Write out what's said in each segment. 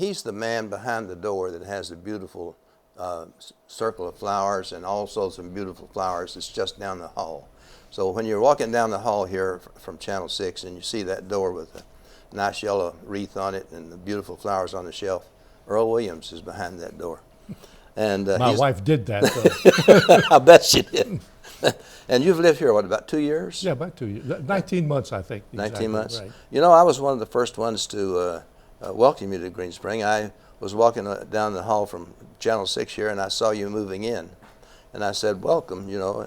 he's the man behind the door that has the beautiful circle of flowers, and also some beautiful flowers that's just down the hall. So when you're walking down the hall here from Channel 6 and you see that door with a nice yellow wreath on it and the beautiful flowers on the shelf, Earle Williams is behind that door. And my wife did that. I bet she did. And you've lived here, what, about 2 years? Yeah, about 2 years. 19 months, I think. 19 months? Right. You know, I was one of the first ones to welcome you to Green Spring. I was walking down the hall from Channel 6 here, and I saw you moving in. And I said, welcome, you know,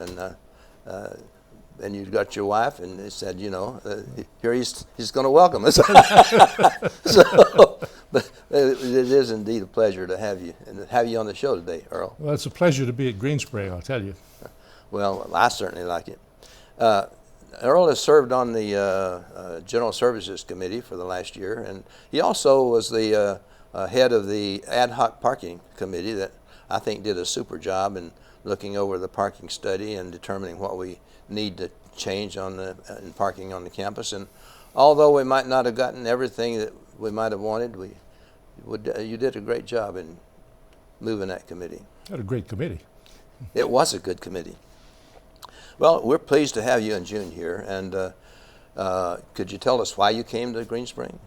and you got your wife, and they said, you know, here he's going to welcome us. So, but it is indeed a pleasure to have you, and to have you on the show today, Earle. Well, it's a pleasure to be at Green Spring, I'll tell you. Well, I certainly like it. Earle has served on the General Services Committee for the last year, and he also was the head of the Ad Hoc Parking Committee that I think did a super job in looking over the parking study and determining what we need to change in parking on the campus. And although we might not have gotten everything that we might have wanted, you did a great job in moving that committee. Had a great committee. It was a good committee. Well, we're pleased to have you in June here, and could you tell us why you came to Green Spring?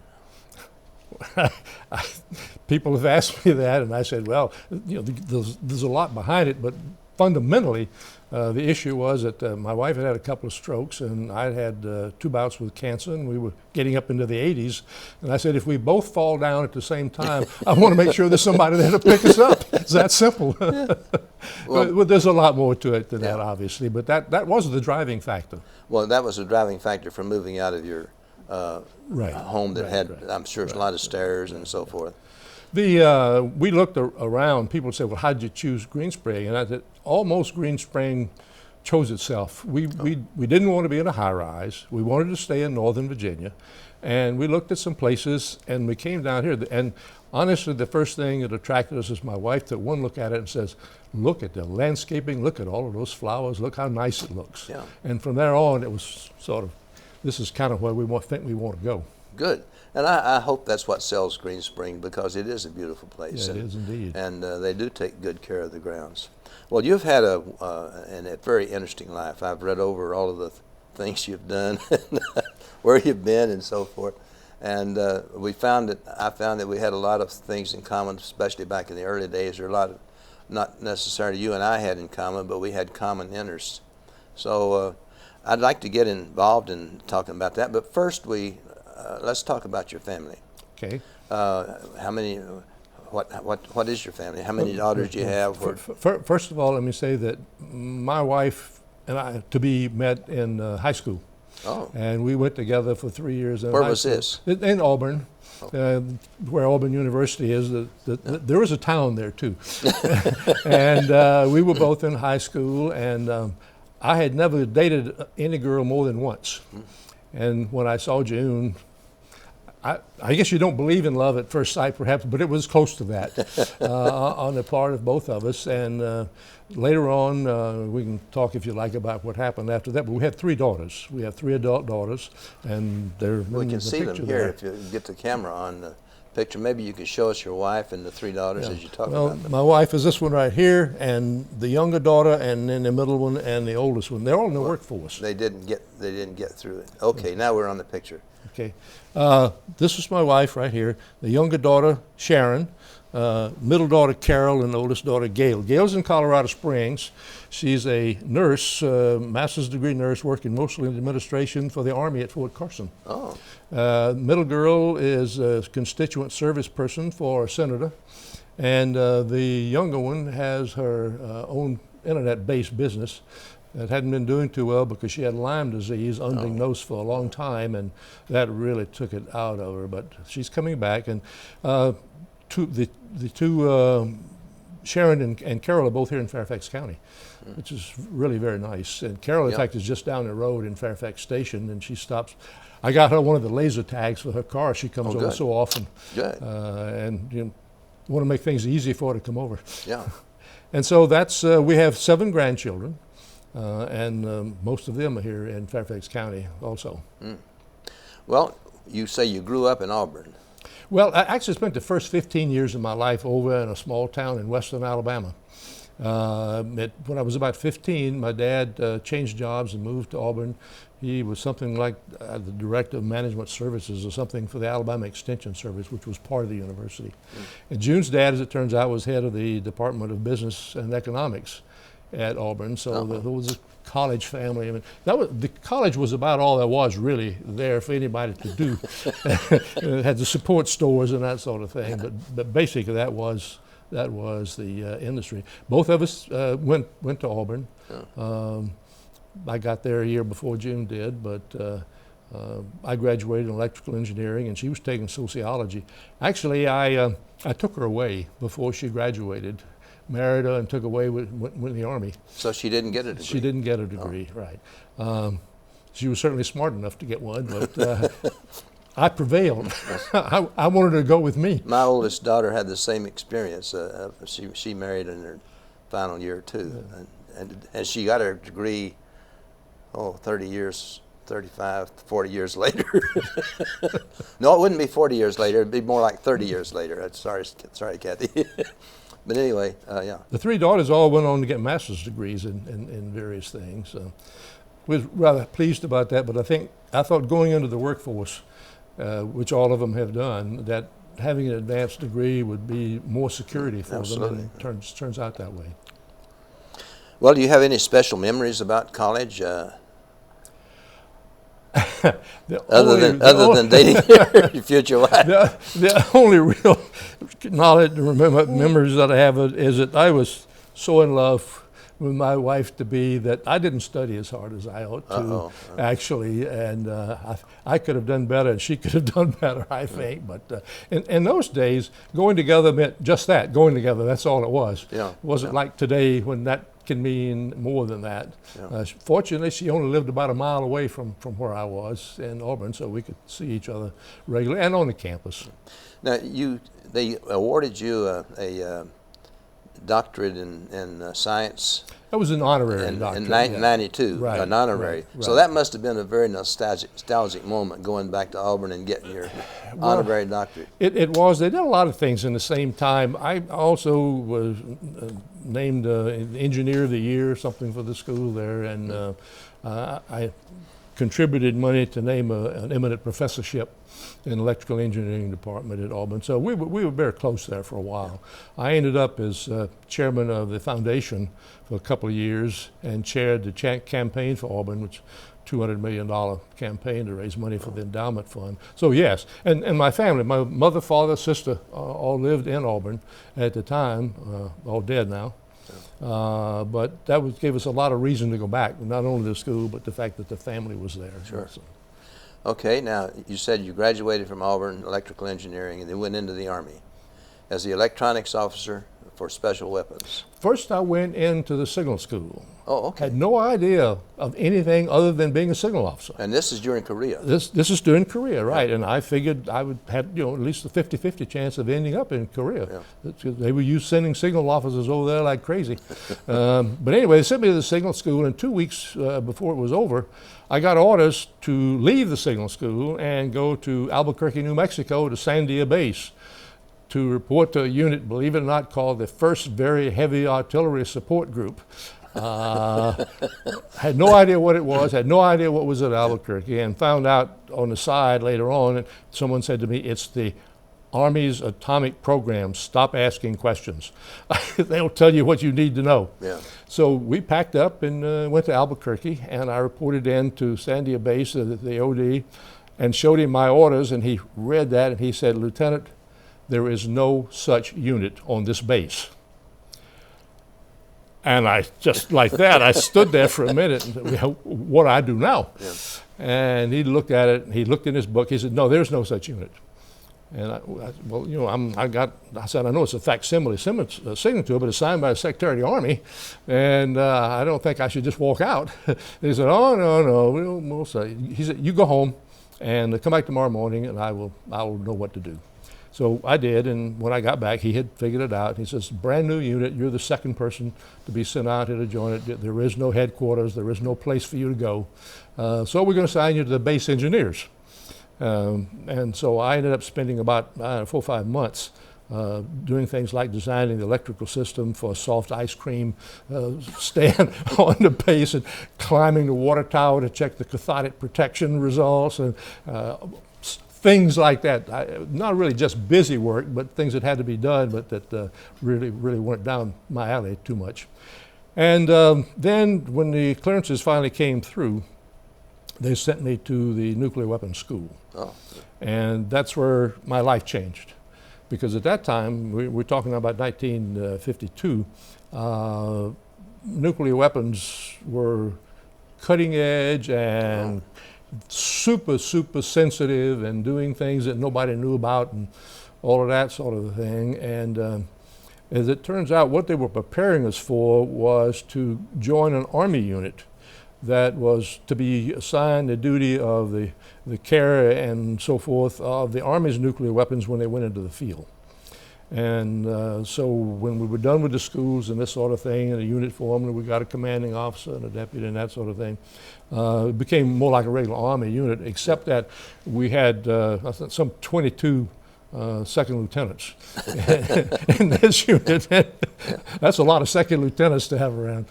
People have asked me that, and I said, well, you know, there's a lot behind it, but fundamentally, the issue was that my wife had a couple of strokes, and I had 2 bouts with cancer, and we were getting up into the 80s. And I said, if we both fall down at the same time, I want to make sure there's somebody there to pick us up. It's that simple. Yeah. Well, there's a lot more to it than that, obviously, but that was the driving factor. Well, that was the driving factor for moving out of your home that had, I'm sure, a lot of stairs and so forth. We looked around. People said, well, how did you choose Green Spring? And I said, almost Green Spring chose itself. We didn't want to be in a high-rise. We wanted to stay in Northern Virginia. And we looked at some places, and we came down here. And honestly, the first thing that attracted us is my wife took one look at it and says, look at the landscaping, look at all of those flowers, look how nice it looks. Yeah. And from there on, it was sort of, this is kind of where we think we want to go. Good. And I hope that's what sells Green Spring, because it is a beautiful place. Yeah, it is indeed. And they do take good care of the grounds. Well, you've had a very interesting life. I've read over all of the things you've done, where you've been and so forth. And I found that we had a lot of things in common, especially back in the early days. There are a lot of, not necessarily you and I had in common, but we had common interests. So I'd like to get involved in talking about that. But first, let's talk about your family. Okay. How many? What is your family? How many daughters do you have? First of all, let me say that my wife and I met in high school. Oh. And we went together for 3 years. Where was this? In Auburn, where Auburn University is. There was a town there too. And we were both in high school, and I had never dated any girl more than once. And when I saw June, I guess you don't believe in love at first sight, perhaps, but it was close to that on the part of both of us. And later on, we can talk, if you like, about what happened after that. But we had 3 daughters. We have 3 adult daughters, and they're we can see them here there. if you get the camera on the picture. Maybe you could show us your wife and the 3 daughters as you talk about them. My wife is this one right here, and the younger daughter, and then the middle one, and the oldest one. They're all in the workforce. They didn't get through it. Okay, now we're on the picture. Okay, this is my wife right here. The younger daughter, Sharon, middle daughter, Carol, and the oldest daughter, Gail. Gail's in Colorado Springs. She's a nurse, master's degree nurse, working mostly in administration for the Army at Fort Carson. Oh. Middle girl is a constituent service person for a senator. And the younger one has her own internet-based business that hadn't been doing too well because she had Lyme disease undiagnosed for a long time, and that really took it out of her. But she's coming back, and the two Sharon and Carol are both here in Fairfax County, which is really very nice. And Carol, in fact, is just down the road in Fairfax Station, and she stops. I got her one of the laser tags for her car. She comes over so often. Good. And want to make things easy for her to come over. Yeah. And so that's, we have 7 grandchildren. And most of them are here in Fairfax County also. Well, you say you grew up in Auburn. Well, I actually spent the first 15 years of my life over in a small town in western Alabama. When I was about 15, my dad changed jobs and moved to Auburn. He was something like the director of management services or something for the Alabama Extension Service, which was part of the university. And June's dad, as it turns out, was head of the Department of Business and Economics at Auburn. So there was a college family. I mean, the college was about all there was really there for anybody to do. It had the support stores and that sort of thing. But basically, that was the industry. Both of us went to Auburn. I got there a year before June did, but I graduated in electrical engineering, and she was taking sociology. Actually, I took her away before she graduated, married her, and took away went in the Army. So she didn't get a degree? She didn't get a degree, right. She was certainly smart enough to get one, but I prevailed. I wanted her to go with me. My oldest daughter had the same experience. She married in her final year too, and she got her degree, 30 years, 35, 40 years later. No, it wouldn't be 40 years later. It'd be more like 30 years later. Sorry, Kathy. But anyway, yeah. The three daughters all went on to get master's degrees in various things. Was rather pleased about that, but I thought going into the workforce, which all of them have done, that having an advanced degree would be more security for Absolutely. them, and it turns out that way. Well, do you have any special memories about college? Other than dating your future wife. The only real memories that I have is that I was so in love with my wife-to-be that I didn't study as hard as I ought to, actually, and I could have done better, and she could have done better, I think. But in those days, going together meant just that, going together. That's all it was. Yeah. It wasn't like today when that can mean more than that. Yeah. Fortunately, she only lived about a mile away from where I was in Auburn, so we could see each other regularly and on the campus. Now, they awarded you a doctorate in science. That was an honorary in doctorate. 1992, Right, an honorary. right. So that must have been a very nostalgic moment, going back to Auburn and getting your honorary doctorate. It was. They did a lot of things in the same time. I also was named Engineer of the Year, something for the school there, and I contributed money to name an eminent professorship in electrical engineering department at Auburn. So we were very close there for a while. I ended up as chairman of the foundation for a couple of years and chaired the campaign for Auburn, which $200 million campaign to raise money for the endowment fund. So yes, and my family, my mother, father, sister, all lived in Auburn at the time, all dead now. But that gave us a lot of reason to go back, not only to school, but the fact that the family was there. Sure. So. Okay, now you said you graduated from Auburn electrical engineering and then went into the Army as the electronics officer for special weapons. First, I went into the signal school. Oh, okay. Had no idea of anything other than being a signal officer. And this is during Korea. This is during Korea, right? And I figured I would have at least a 50-50 chance of ending up in Korea. Yeah. They were sending signal officers over there like crazy. But anyway, they sent me to the signal school, and 2 weeks before it was over, I got orders to leave the signal school and go to Albuquerque, New Mexico, to Sandia Base, to report to a unit, believe it or not, called the 1st Very Heavy Artillery Support Group. Had no idea what it was, had no idea what was at Albuquerque, and found out on the side later on, and someone said to me, it's the Army's atomic program. Stop asking questions. They'll tell you what you need to know. Yeah. So we packed up and went to Albuquerque, and I reported in to Sandia Base, the OD, and showed him my orders, and he read that, and he said, Lieutenant, there is no such unit on this base. And I, just like that, I stood there for a minute and said, what do I do now? Yeah. And he looked at it, and he looked in his book, he said, no, there's no such unit. And I said, I know it's a facsimile signature, but it's signed by the Secretary of the Army, and I don't think I should just walk out. He said, oh, no, we'll say. He said, you go home and come back tomorrow morning, and I will know what to do. So I did, and when I got back, he had figured it out. He says, brand new unit, you're the second person to be sent out here to join it. There is no headquarters, there is no place for you to go. So we're going to assign you to the base engineers. And so I ended up spending about 4 or 5 months doing things like designing the electrical system for a soft ice cream stand on the base, and climbing the water tower to check the cathodic protection results, and things like that. Not really just busy work, but things that had to be done, but that really weren't down my alley too much. And then when the clearances finally came through, they sent me to the nuclear weapons school. Oh. And that's where my life changed. Because at that time, we're talking about 1952, nuclear weapons were cutting edge and super sensitive, and doing things that nobody knew about, and all of that sort of thing. And as it turns out, what they were preparing us for was to join an Army unit that was to be assigned the duty of the care and so forth of the Army's nuclear weapons when they went into the field. And so when we were done with the schools and this sort of thing, and a unit formed, and we got a commanding officer and a deputy and that sort of thing, it became more like a regular Army unit, except that we had I think some 22 second lieutenants in this unit. That's a lot of second lieutenants to have around.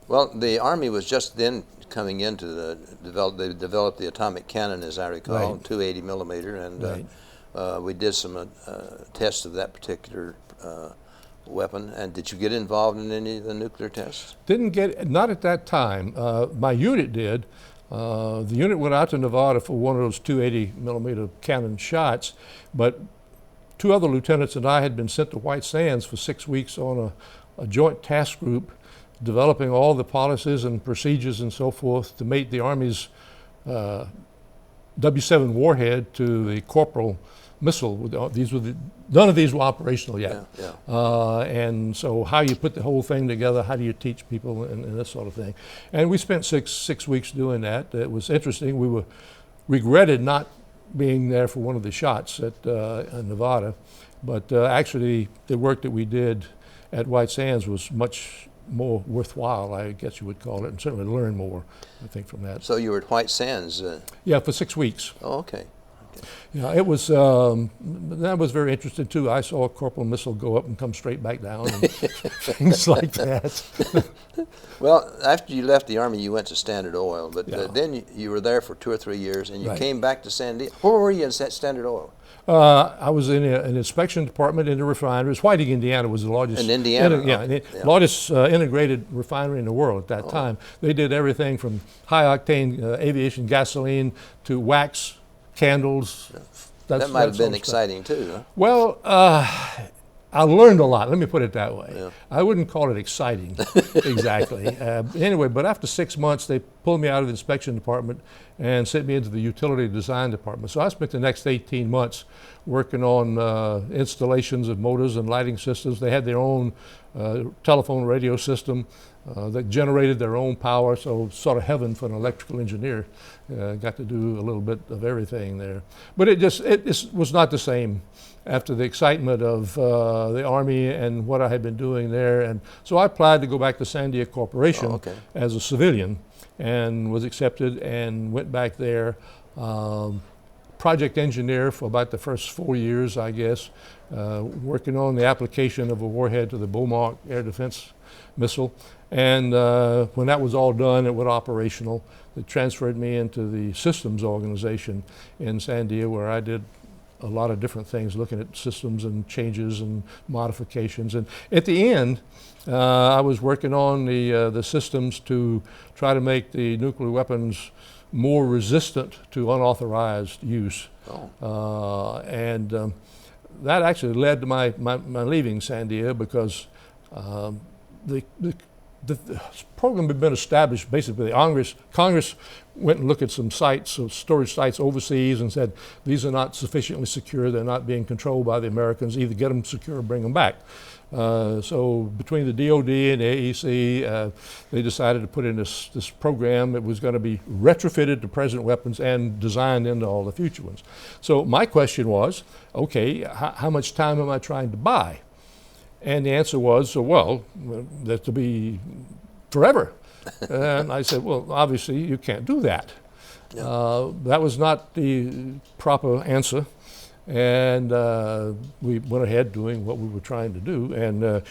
Well, the Army was just then coming into they developed the atomic cannon, as I recall, Right. 280 millimeter, and Right. we did some tests of that particular weapon. And did you get involved in any of the nuclear tests? Didn't get, not at that time. My unit did. The unit went out to Nevada for one of those 280 millimeter cannon shots, but 2 other lieutenants and I had been sent to White Sands for 6 weeks on a joint task group, developing all the policies and procedures and so forth to mate the Army's W7 warhead to the Corporal missile. None of these were operational yet. And so how you put the whole thing together, how do you teach people, and this sort of thing. And we spent six weeks doing that. It was interesting. We regretted not being there for one of the shots at in Nevada, but actually the work that we did at White Sands was much more worthwhile, I guess you would call it, and certainly learn more, I think, from that. So you were at White Sands? Yeah, for 6 weeks. Oh, okay. Yeah, it was, that was very interesting too. I saw a Corporal missile go up and come straight back down, and things like that. Well, after you left the Army, you went to Standard Oil, but Yeah. then you were there for 2 or 3 years, and you Right. came back to San Diego. Where were you in Standard Oil? I was in an inspection department in the refineries. Whiting, Indiana was the largest. In Indiana? Largest integrated refinery in the world at that time. They did everything from high-octane aviation gasoline to wax, candles. That might have been exciting too, huh? Well, I learned a lot. Let me put it that way. Yeah. I wouldn't call it exciting, exactly. Anyway, but after 6 months, they pulled me out of the inspection department and sent me into the utility design department. So I spent the next 18 months working on installations of motors and lighting systems. They had their own telephone radio system that generated their own power, so sort of heaven for an electrical engineer. Got to do a little bit of everything there. But it was not the same after the excitement of the Army and what I had been doing there. And so I applied to go back to Sandia Corporation as a civilian, and was accepted and went back there. Project engineer for about the first 4 years, I guess, working on the application of a warhead to the Beaumont air defense missile. And when that was all done, it went operational. They transferred me into the systems organization in Sandia, where I did a lot of different things, looking at systems and changes and modifications. And at the end, I was working on the systems to try to make the nuclear weapons more resistant to unauthorized use. And that actually led to my leaving Sandia, because the program had been established. Basically, Congress went and looked at some sites, some storage sites overseas, and said, these are not sufficiently secure, they're not being controlled by the Americans, either get them secure or bring them back. So between the DOD and the AEC, they decided to put in this program that was going to be retrofitted to present weapons and designed into all the future ones. So my question was, okay, how much time am I trying to buy? And the answer was, well, that to be forever. And I said, well, obviously you can't do that. That was not the proper answer, and we went ahead doing what we were trying to do, and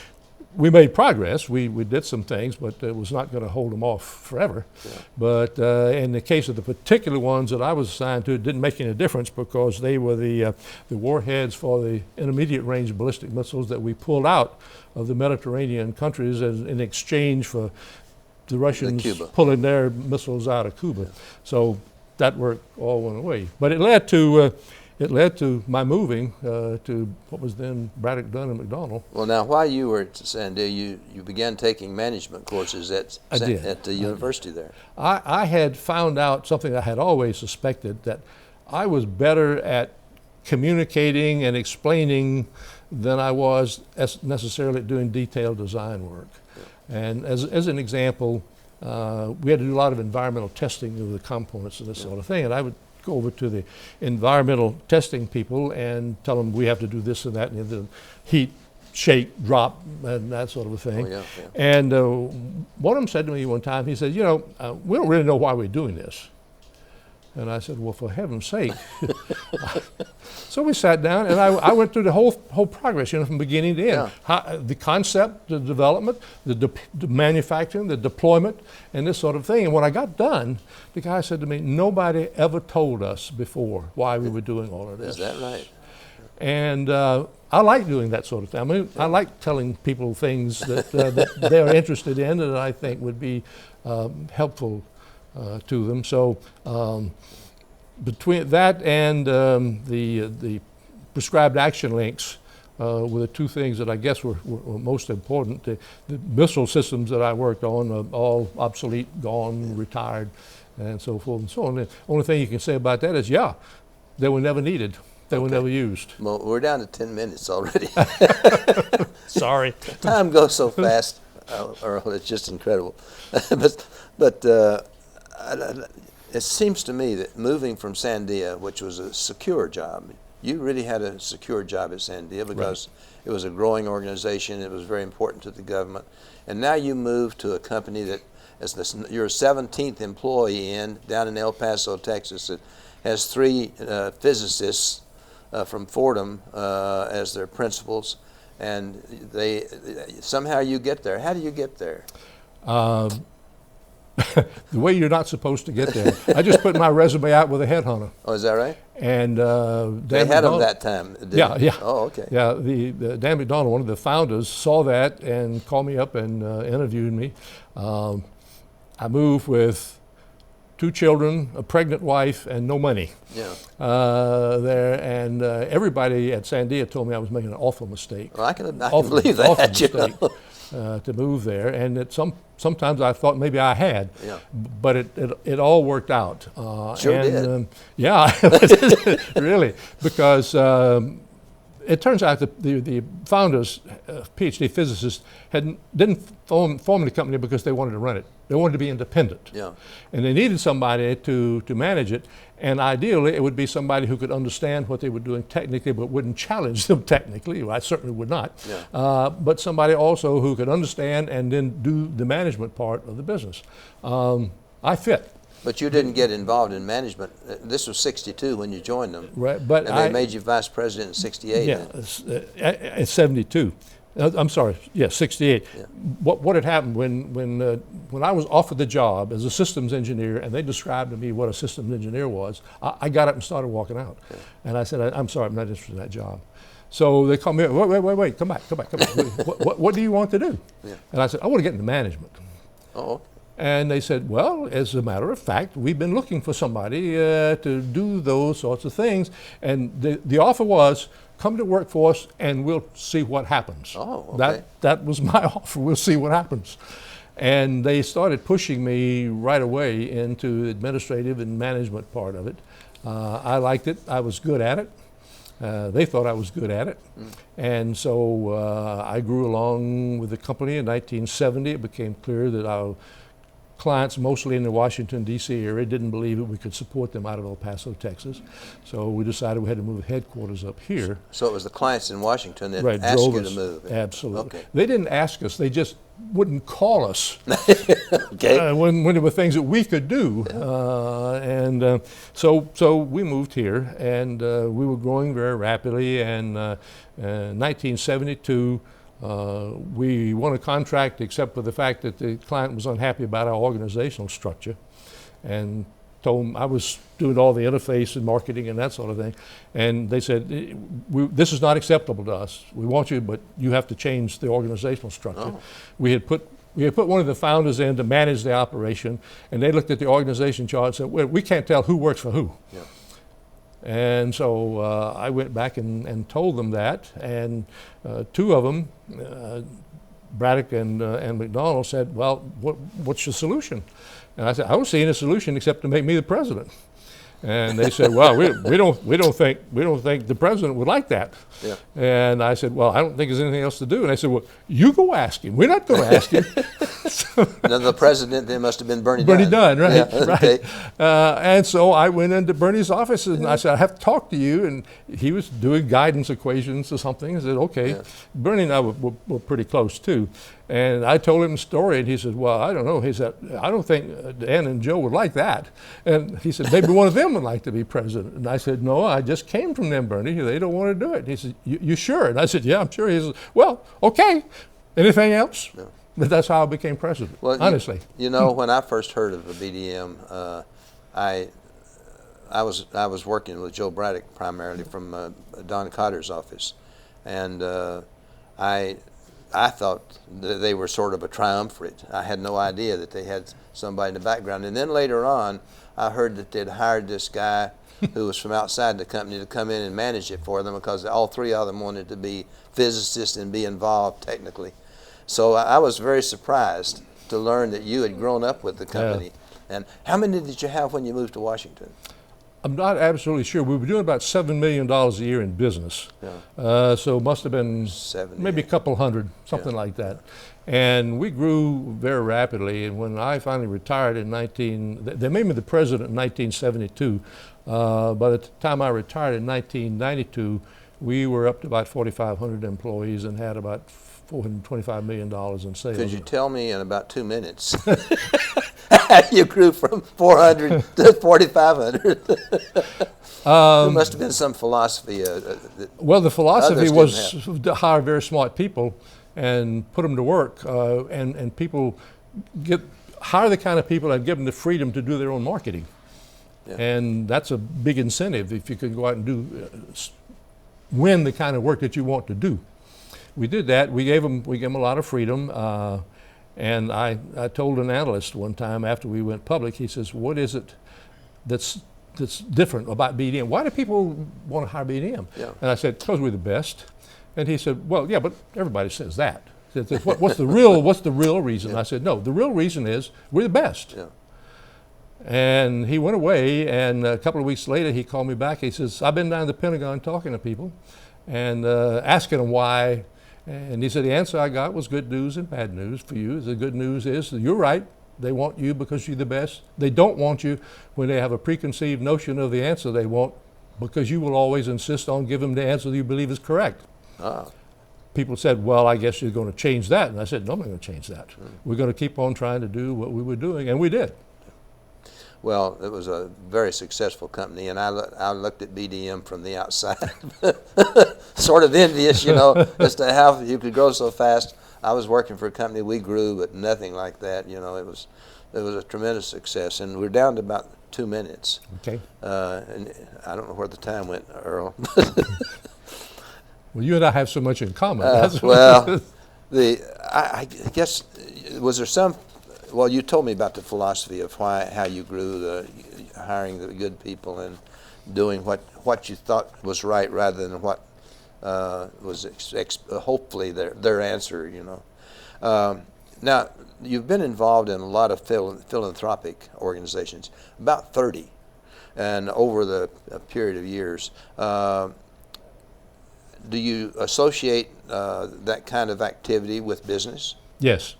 we made progress. We did some things, but it was not going to hold them off forever. Yeah. But in the case of the particular ones that I was assigned to, it didn't make any difference because they were the warheads for the intermediate range ballistic missiles that we pulled out of the Mediterranean countries in exchange for the Russians pulling their missiles out of Cuba. Yeah. So that work all went away. But it led to my moving to what was then Braddock, Dunn, and McDonnell. Well, now, while you were at Sandia, you began taking management courses at the university there. I had found out something I had always suspected, that I was better at communicating and explaining than I was necessarily at doing detailed design work. Yeah. And as an example, we had to do a lot of environmental testing of the components and this sort of thing, and I would go over to the environmental testing people and tell them we have to do this and that, and the heat, shake, drop, and that sort of a thing. Oh, yeah, yeah. And one of them said to me one time, he said, we don't really know why we're doing this. And I said, well, for heaven's sake. So we sat down, and I went through the whole progress, from beginning to end. Yeah. The concept, the development, the manufacturing, the deployment, and this sort of thing. And when I got done, the guy said to me, nobody ever told us before why we were doing all of this. Is that right? And I like doing that sort of thing. I mean, I like telling people things that they're interested in and that I think would be helpful to them. So between that and the prescribed action links were the two things that I guess were most important. The missile systems that I worked on are all obsolete, gone, retired, and so forth and so on. The only thing you can say about that is, they were never needed. They were never used. Well, we're down to 10 minutes already. Sorry. Time goes so fast, Earle, it's just incredible. But it seems to me that moving from Sandia, which was a secure job, you really had a secure job at Sandia because it was a growing organization. It was very important to the government. And now you move to a company that you're a 17th employee down in El Paso, Texas. It has 3 physicists from Fordham as their principals, and somehow you get there. How do you get there? The way you're not supposed to get there. I just put my resume out with a headhunter. Oh, is that right? And they had them that time. Yeah. Oh, okay. Yeah, the Dan McDonnell, one of the founders, saw that and called me up and interviewed me. I moved with 2 children, a pregnant wife, and no money. Yeah. There, and everybody at Sandia told me I was making an awful mistake. Well, I can believe that. Awful mistake to move there, and sometimes I thought maybe I had, but it all worked out. Sure did. Yeah, really, because it turns out that the founders, PhD physicists, didn't form the company because they wanted to run it. They wanted to be independent. Yeah. And they needed somebody to manage it. And ideally, it would be somebody who could understand what they were doing technically, but wouldn't challenge them technically. Well, I certainly would not. Yeah. But somebody also who could understand and then do the management part of the business. I fit. But you didn't get involved in management. This was 62 when you joined them. Right, but and they made you vice president in 68. Yeah, it's 72. I'm sorry, 68. Yeah. What had happened when I was offered the job as a systems engineer and they described to me what a systems engineer was, I got up and started walking out. Yeah. And I said, I'm sorry, I'm not interested in that job. So they called me, wait, come back. What do you want to do? Yeah. And I said, I want to get into management. Oh. And they said, well, as a matter of fact, we've been looking for somebody to do those sorts of things. And the offer was, come to work for us and we'll see what happens. Oh, okay. That was my offer. We'll see what happens. And they started pushing me right away into the administrative and management part of it. I liked it. I was good at it. They thought I was good at it. And so I grew along with the company. In 1970, it became clear that our clients, mostly in the Washington, D.C. area, didn't believe that we could support them out of El Paso, Texas. So we decided we had to move headquarters up here. So it was the clients in Washington that asked you to move? Absolutely. Okay. They didn't ask us. They just wouldn't call us Okay. when there were things that we could do. So we moved here, and we were growing very rapidly. And in 1972, we won a contract, except for the fact that the client was unhappy about our organizational structure, and told them I was doing all the interface and marketing and that sort of thing. And they said, this is not acceptable to us. We want you, but you have to change the organizational structure. Oh. We had put one of the founders in to manage the operation, and they looked at the organization chart and said, well, we can't tell who works for who. Yeah. And so I went back and told them that, and two of them, Braddock and McDonald, said, well, what's your solution? And I said, I don't see any solution except to make me the president. And they said, well, we don't think the president would like that. Yeah. And I said, well, I don't think there's anything else to do. And they said, well, you go ask him. We're not going to ask him. Now the president then must have been Bernie Dunn, right? Yeah, right. okay. And so I went into Bernie's office and I said, I have to talk to you. And he was doing guidance equations or something. I said, okay. Yeah. Bernie and I were pretty close too. And I told him the story, and he said, well, I don't know. He said, I don't think Dan and Joe would like that. And he said, maybe one of them would like to be president. And I said, no, I just came from them, Bernie. They don't want to do it. He said, you sure? And I said, yeah, I'm sure. He said, well, okay. Anything else? No. But that's how I became president, well, honestly. You know, when I first heard of the BDM, I was working with Joe Braddock primarily from Don Cotter's office. And I thought that they were sort of a triumvirate. I had no idea that they had somebody in the background. And then later on, I heard that they'd hired this guy who was from outside the company to come in and manage it for them, because all three of them wanted to be physicists and be involved technically. So I was very surprised to learn that you had grown up with the company. Yeah. And how many did you have when you moved to Washington? I'm not absolutely sure. We were doing about $7 million a year in business. Yeah. So it must have been 70, maybe a couple hundred, something like that. And we grew very rapidly. And when I finally retired in they made me the president in 1972. By the time I retired in 1992, we were up to about 4,500 employees and had about $425 million in sales. Could you tell me in about 2 minutes how you grew from 400 to 4,500? There must have been some philosophy. Well, the philosophy was to hire very smart people and put them to work, and people hire the kind of people and give them the freedom to do their own marketing. Yeah. And that's a big incentive if you can go out and win the kind of work that you want to do. We did that. We gave them a lot of freedom. And I told an analyst one time after we went public, he says, what is it that's different about BDM? Why do people want to hire BDM? Yeah. And I said, because we're the best. And he said, well, yeah, but everybody says that. He said, what's the real reason? Yeah. I said, no, the real reason is we're the best. Yeah. And he went away, and a couple of weeks later he called me back. He says, I've been down to the Pentagon talking to people and asking them why. And he said, the answer I got was good news and bad news for you. The good news is that you're right. They want you because you're the best. They don't want you when they have a preconceived notion of the answer they want, because you will always insist on giving them the answer that you believe is correct. Ah. People said, well, I guess you're going to change that. And I said, no, I'm not going to change that. We're going to keep on trying to do what we were doing, and we did. Well, it was a very successful company, and I looked at BDM from the outside, sort of envious, as to how you could grow so fast. I was working for a company, we grew, but nothing like that. It was a tremendous success, and we're down to about 2 minutes. Okay. And I don't know where the time went, Earl. Well, you and I have so much in common. Well, I guess, was there some? Well, you told me about the philosophy of how you grew, hiring the good people and doing what you thought was right rather than what was hopefully their answer. Now, you've been involved in a lot of philanthropic organizations, about 30, and over a period of years. Do you associate that kind of activity with business? Yes.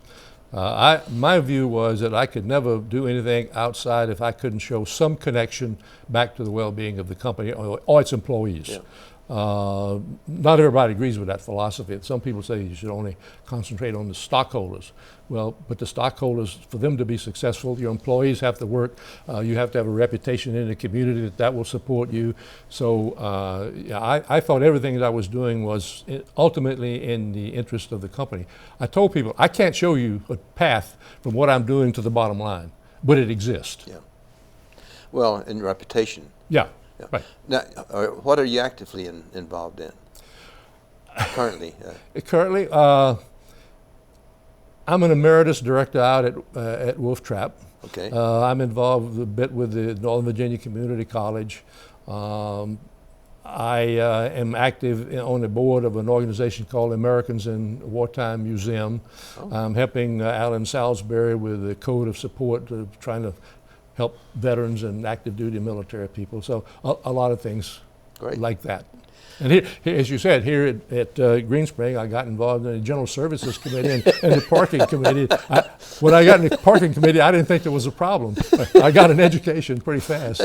My view was that I could never do anything outside if I couldn't show some connection back to the well-being of the company or its employees. Not everybody agrees with that philosophy. Some people say you should only concentrate on the stockholders. Well, but the stockholders, for them to be successful, your employees have to work. You have to have a reputation in the community that will support you. So yeah, I thought everything that I was doing was ultimately in the interest of the company. I told people, I can't show you a path from what I'm doing to the bottom line, but it exists. Yeah. Well, in reputation. Yeah. Yeah. Right. Now, what are you actively involved in currently? Currently, I'm an emeritus director out at Wolf Trap. Okay. I'm involved a bit with the Northern Virginia Community College. I am active on the board of an organization called Americans in Wartime Museum. Oh. I'm helping Alan Salisbury with the code of support, trying to help veterans and active duty military people. So a lot of things Great. like that. And here, as you said, here at Green Spring, I got involved in the General Services Committee and the Parking Committee. When I got in the Parking Committee, I didn't think there was a problem. I got an education pretty fast.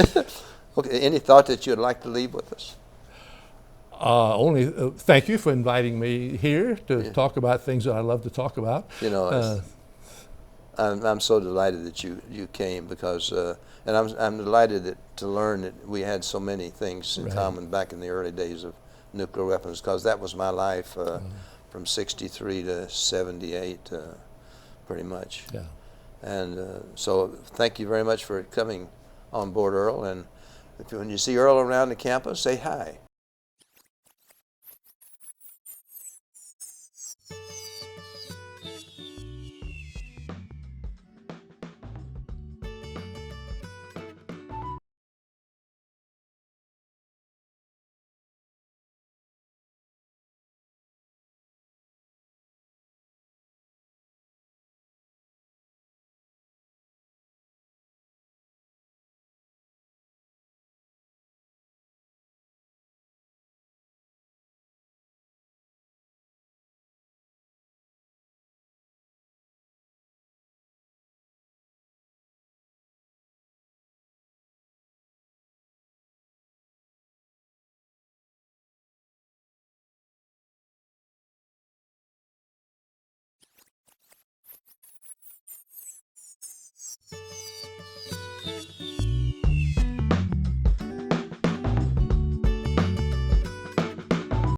Okay. Any thought that you'd like to leave with us? Thank you for inviting me here to talk about things that I love to talk about. You know, I'm so delighted that you came because, and I'm delighted to learn that we had so many things in common back in the early days of nuclear weapons, because that was my life from '63 to '78, pretty much. Yeah. And so thank you very much for coming on board, Earle. And when you see Earle around the campus, say hi.